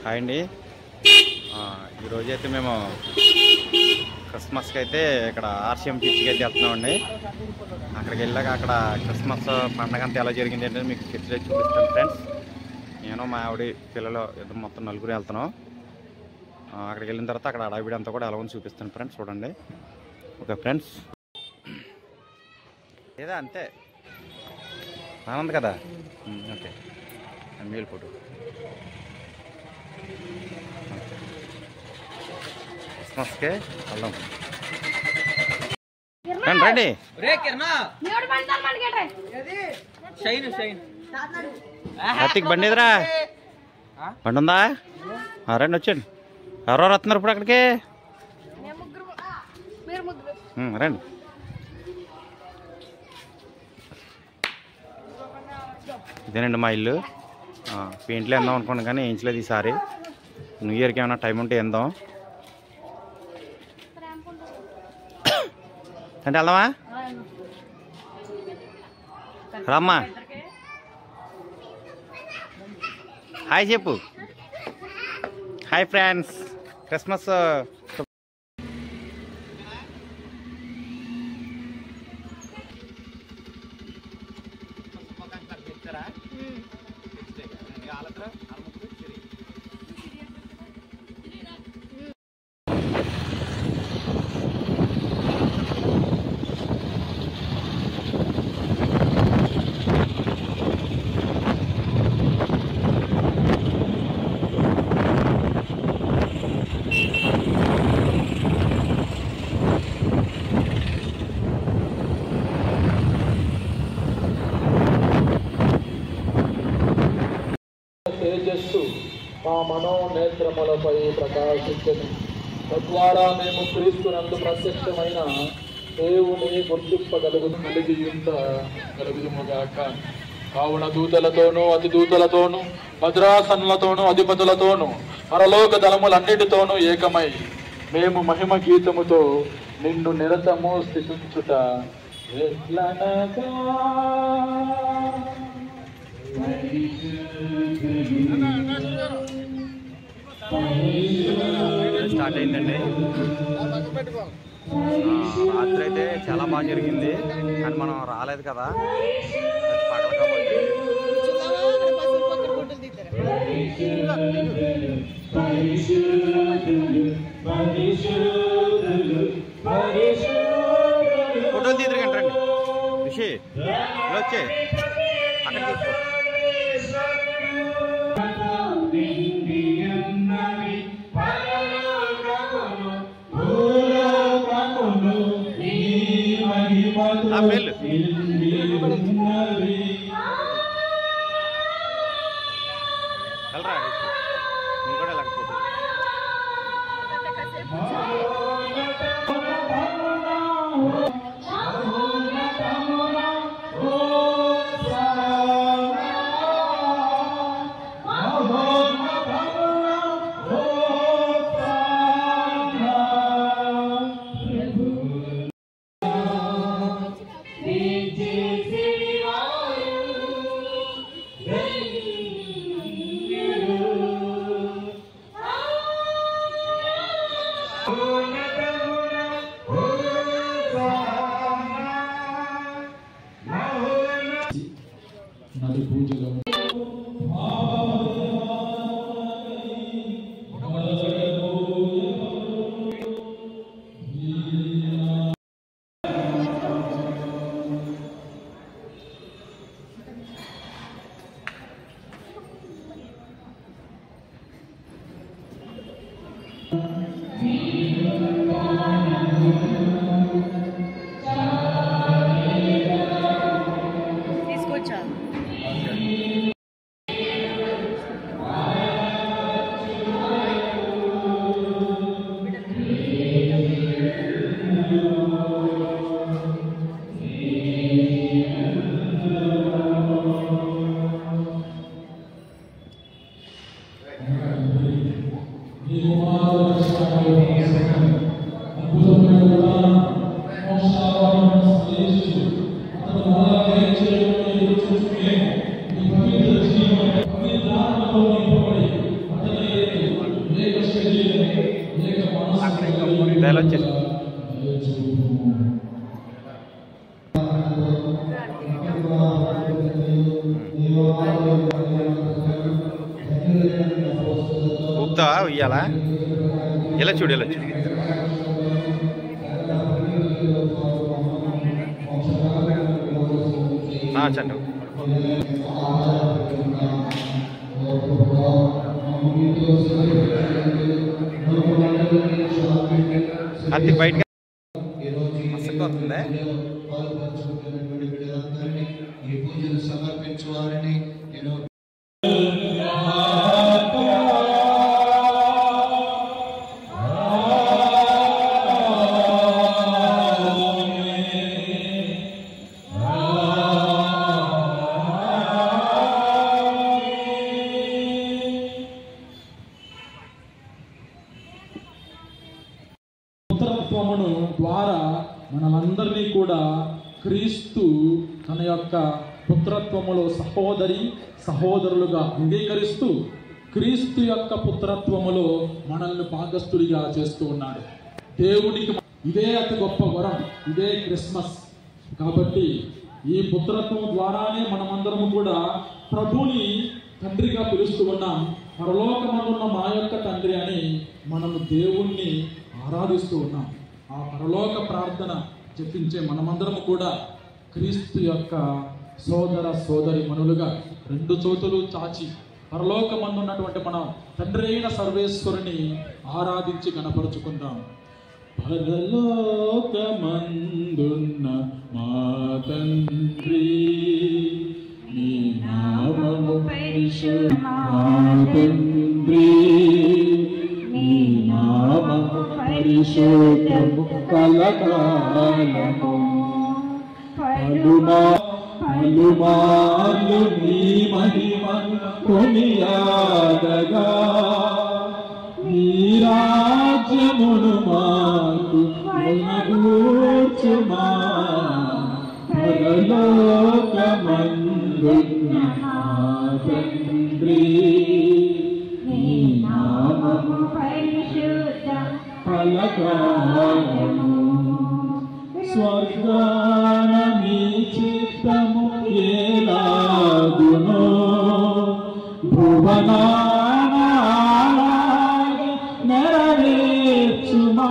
Hi అండి. ఈరోజైతే మేము క్రిస్మస్కి అయితే ఇక్కడ ఆర్సీఎం చర్చికి అయితే వెళ్తున్నామండి. అక్కడికి వెళ్ళాక అక్కడ క్రిస్మస్ పండగ అంతా ఎలా జరిగింది అంటే మీకు చర్చిలో చూపిస్తాను ఫ్రెండ్స్. నేను మా ఆవిడ పిల్లలు ఇద్దరు మొత్తం నలుగురు వెళ్తున్నాం. అక్కడికి వెళ్ళిన తర్వాత అక్కడ అడవిడి అంతా కూడా ఎలా ఉంది చూపిస్తాను ఫ్రెండ్స్, చూడండి. ఓకే ఫ్రెండ్స్, ఏదా అంతే ఆనంద్ కదా. ఓకే, మేలు ఫోటో క్రిస్మస్కే వెళ్దాం రండి. కార్తీక్ బండి ఎదురా బండి ఉందా? రండి వచ్చండి. ఎవరెవరు వస్తున్నారు ఇప్పుడు అక్కడికి? రండి. ఇదేనండి మా ఇల్లు. పెయింట్లో ఎందాం అనుకున్నాం కానీ వేయించలేదు ఈసారి. న్యూ ఇయర్కి ఏమైనా టైం ఉంటే ఎందాం అంటే వెళ్దామా? రమ్మా. హాయ్ చెప్పు. హాయ్ ఫ్రెండ్స్, క్రిస్మస్ తేజస్సు మా మనోనేత్రములపై ప్రకాశించను. తద్వారా మేము క్రీస్తునందు ప్రత్యక్షమైన దేవుని గుర్తింపగలుగుముగాక. కావున దూతలతోనూ అతి దూతలతోనూ భద్రాసనులతోనూ అధిపతులతోనూ పరలోక దళములన్నిటితోనూ ఏకమై మేము మహిమ గీతముతో నిన్ను నిరతము స్తుతించుట ఎట్లనగా స్టార్ట్ అయిందండి. రాత్రి అయితే చాలా బాగా జరిగింది కానీ మనం రాలేదు కదా, పగల కాబట్టి. ఫోటోలు తీద్దరు కంటండి రిషి వచ్చే అక్కడ తీసుకో. వెళ్ళు వెళ్ళరా నువ్వు కూడా లేకపోతే నది పూజలు తీసుకొచ్చా. ఇలా వచ్చేసి ఊపుతావా ఉయ్యాలా? ఇలా చూడు, ఇలా చూడు. చండు అది బయట వస్తుందా? ఈ పూజలు సమర్పించువారని పుత్రత్వమును ద్వారా మనమందరినీ కూడా క్రీస్తు తన యొక్క పుత్రత్వములో సహోదరులుగా అంగీకరిస్తూ క్రీస్తు యొక్క పుత్రత్వములో మనల్ని భాగస్థుడిగా చేస్తూ ఉన్నాడు. దేవునికి ఇదే అతి గొప్ప వరం, ఇదే క్రిస్మస్. కాబట్టి ఈ పుత్రత్వం ద్వారానే మనమందరము కూడా ప్రభుని తండ్రిగా పిలుస్తూ ఉన్నాం. పరలోకమందున్న మా యొక్క తండ్రి అని మనము దేవుణ్ణి ఆరాధిస్తూ ఉన్నాం. ఆ పరలోక ప్రార్థన జపించే మనమందరము కూడా క్రీస్తు యొక్క సోదర సోదరి మనులుగా రెండు చేతులు చాచి పరలోకమందున్నటువంటి మన తండ్రి అయిన సర్వేశ్వరుని ఆరాధించి గణపరుచుకుందాం. పరలోకమందున్న మా తండ్రి నీ నామము తండ్రి నీ నామము పరిశుద్ధము కలకాలము పలుమార్లు నీ మహిమను కొనియాడగా నీ రాజ్యమును మాకు అనుగూర్చుమా. పరలోకమందున్న మా తండ్రి నీ నామము కలకాలము స్వర్గాన నీ చిత్తము ఏలాగునో భువనాన అలాగే నెరవేర్చుమా.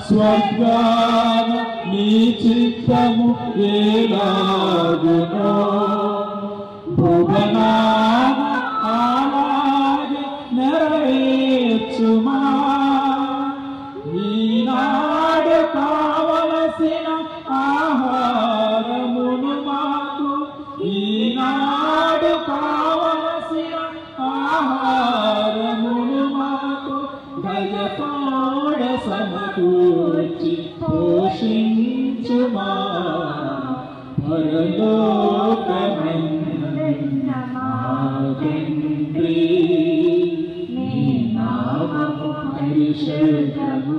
స్వర్గాన నీ చిత్తము ఏలాగునో భువనాన అలాగే నెరవేర్చుమా. ఈనాడు కావలసిన ఆహారమును మాకు ఈనాడు కావలసిన ఆహారమును మాకు దయతోడ సమకూర్చి పోషించుమా. పరలోకమందున్న మా తండ్రి నీ నామము పరిశుద్ధము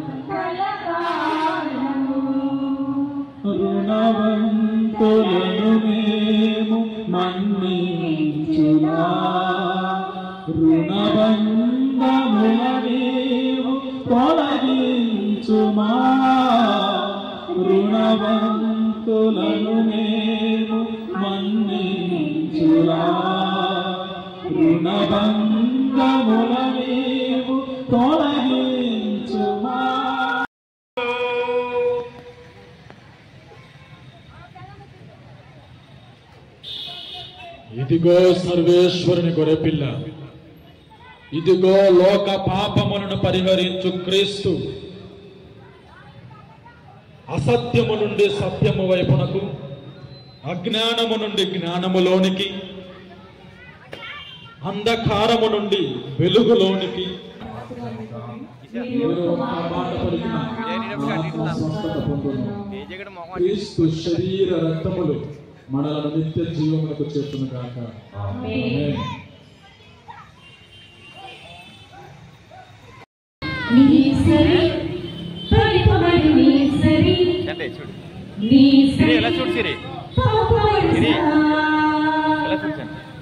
రుణవంతులను మేము మన్నించునా. రుణబంధముల నీవు తొలగించుమా. రుణవంతులను మేము మన్నించునా. రుణబంధముల నీవు తొలగించుమా. ఇదిగో సర్వేశ్వరుని గొర్రెపిల్ల, ఇదిగో లోక పాపములను పరిహరించు క్రీస్తు. అసత్యము నుండి సత్యము వైపునకు, అజ్ఞానము నుండి జ్ఞానములోనికి, అంధకారము నుండి వెలుగులోనికి క్రీస్తు శరీర రక్తములు మనలను నిత్య జీవములకు చేర్చును గాక. ఆమేన్.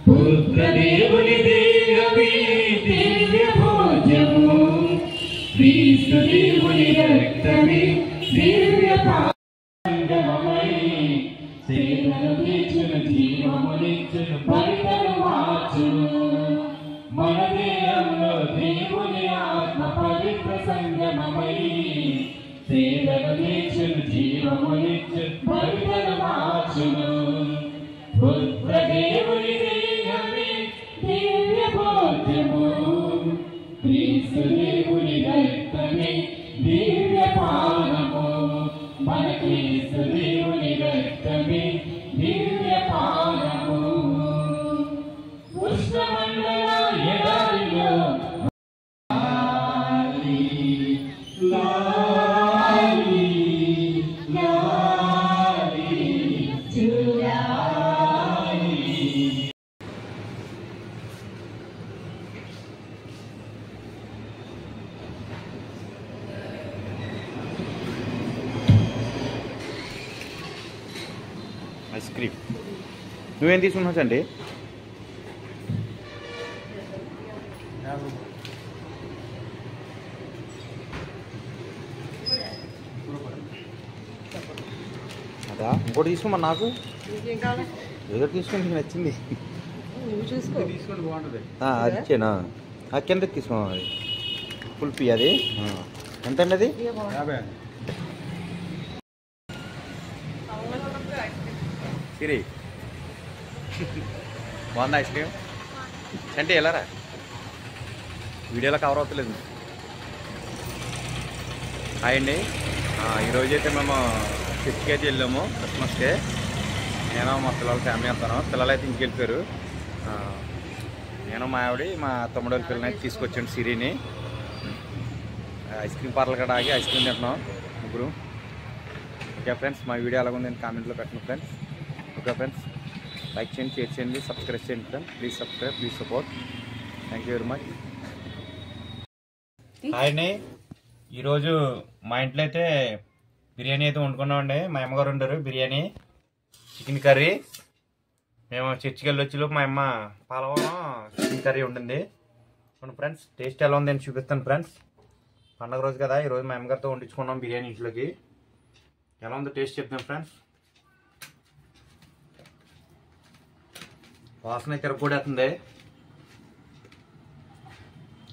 పుత్రదేవుని దేవి దివ్య భోజము క్రీస్తు దేవుని రక్తమే దివ్య పాంగమమై సేవను తీర్చును జీవమునిచ్చును భవితను మార్చును మన దేహంలో దేవుని ఆత్మ పవిత్ర సంగమమై సేవను తీర్చును జీవమునిచ్చును భవితను మార్చును పుత్ర దేవుని దేహమే దివ్య భోజ్యము క్రీస్తు దేవుని రక్తమే దివ్య పానము మన క్రీస్తు దేవుని రక్తమే దివ్య పానము ఉష్ణమండల ఎడారిలో లాలి లాలి లాలి చూడాలి ఐస్ క్రీమ్ నువ్వేం తీసుకున్నావు అండి? అదా ఇంకోటి తీసుకోమా నాకు ఏదో తీసుకుని నీకు నచ్చింది తీసుకొని బాగుంటుంది. అది ఇచ్చేనా ఆ కింద తీసుకో అది కుల్ఫీ అది ఎంతండి అది? 50. సిరి బాగుందా ఐస్ క్రీమ్ అంటే ఎలారా వీడియోలో కవర్ అవుతలేదు. హాయ్ అండి, ఈరోజు అయితే మేము చర్చికి అయితే వెళ్ళాము క్రిస్మస్కి. నేను మా పిల్లల ఫ్యామిలీ వస్తాను. పిల్లలు అయితే ఇంటికి వెళ్ళిపోయారు. నేను మా ఆవిడ మా తమ్ముడు వాళ్ళ పిల్లల్ని అయితే తీసుకొచ్చాను సిరిని. ఐస్ క్రీమ్ పార్లర్ కూడా ఆగి ఐస్ క్రీమ్ తింటున్నాం ముగ్గురు. ఓకే ఫ్రెండ్స్, మా వీడియో ఎలాగుంది నేను కామెంట్లో పెట్టండి ఫ్రెండ్స్. ఓకే ఫ్రెండ్స్, లైక్ చేయండి, షేర్ చేయండి, సబ్స్క్రైబ్ చేయండి friends. Please subscribe, please support. Thank you very much. Hi అండి, ఈరోజు మా ఇంట్లో అయితే బిర్యానీ అయితే వండుకున్నామండి. మా అమ్మగారు వండారు బిర్యానీ, చికెన్ కర్రీ. మేము చర్చికి వెళ్ళి వచ్చేలోపు మా అమ్మ పాలవరం చికెన్ కర్రీ ఉండింది. ఫ్రెండ్స్ టేస్ట్ ఎలా ఉంది అని చూపిస్తాను ఫ్రెండ్స్. పండగ రోజు కదా, ఈరోజు మా అమ్మగారితో వండించుకున్నాం బిర్యానీ ఇంట్లోకి. ఎలా ఉందో టేస్ట్ చెప్తాను ఫ్రెండ్స్. వాసన తిరగకూడేస్తుంది.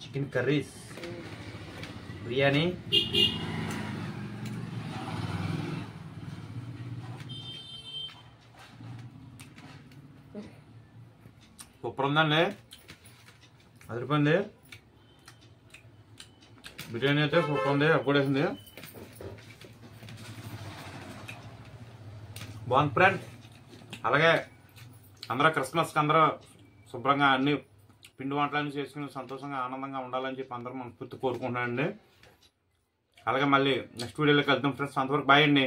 చికెన్ కర్రీస్ బిర్యానీ సూపర్ ఉందండి, అదిరిపోయింది. బిర్యానీ అయితే సూపర్ ఉంది, అప్పుడేసింది బాగుంది ఫ్రెండ్స్. అలాగే అందరూ క్రిస్మస్కి అందరూ శుభ్రంగా అన్ని పిండి వంటలన్నీ చేసుకుని సంతోషంగా ఆనందంగా ఉండాలని చెప్పి అందరూ మనస్ఫూర్తి కోరుకుంటున్నానండి. అలాగే మళ్ళీ నెక్స్ట్ వీడియోలోకి వెళ్తాం ఫ్రెండ్స్. అంతవరకు బాయ్ అండి.